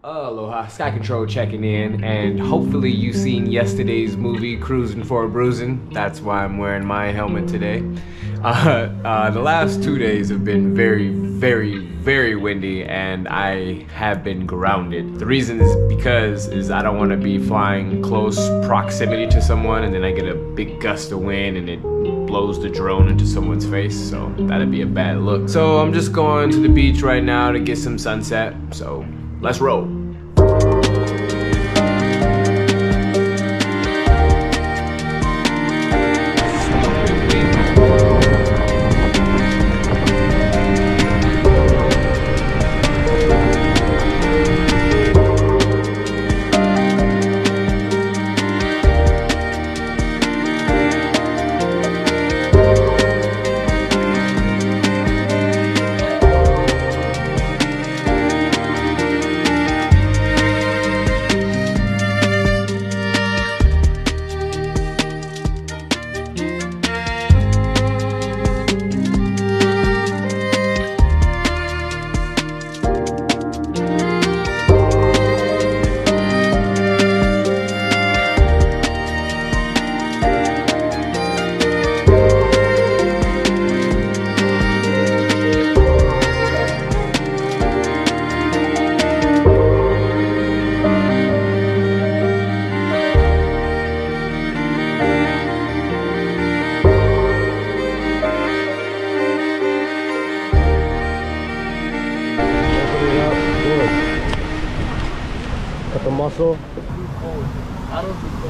Aloha, Sky Control checking in, and hopefully you've seen yesterday's movie, Cruising for a Bruising. That's why I'm wearing my helmet today. The last 2 days have been very windy, and I have been grounded. The reason is because I don't want to be flying close proximity to someone and then I get a big gust of wind and it blows the drone into someone's face, so that'd be a bad look. So I'm just going to the beach right now to get some sunset, so let's roll. Cut the muscle. I don't think so.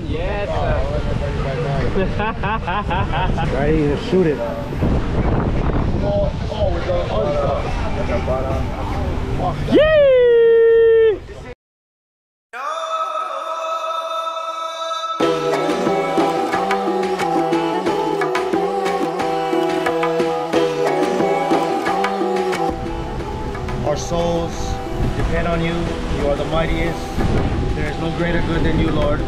Yes. Ready to shoot it. Yee! Our souls depend on you. You are the mightiest. There is no greater good than you, Lord.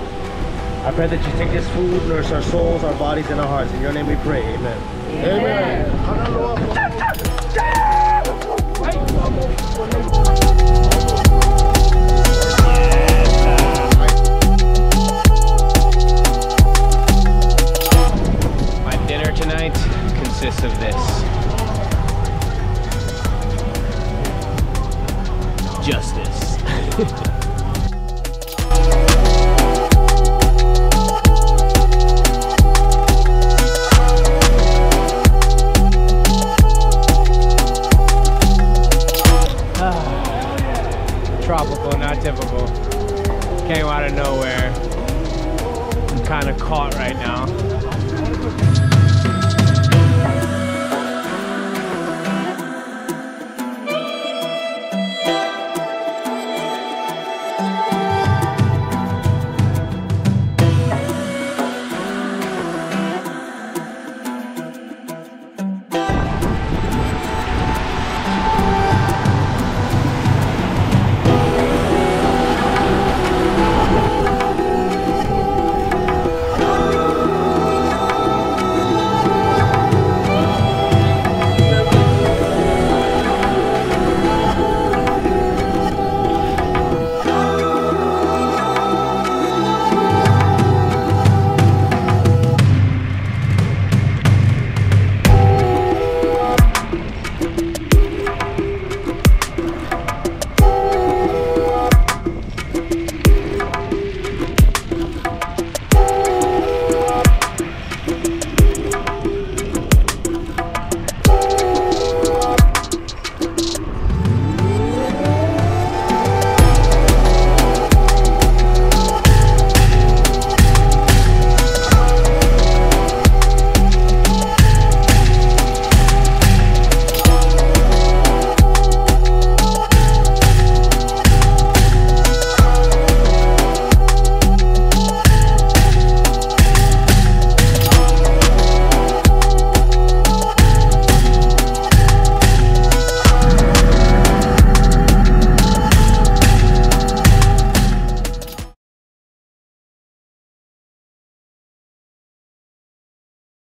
I pray that you take this food, nourish our souls, our bodies, and our hearts. In your name we pray. Amen. Amen. My dinner tonight consists of this.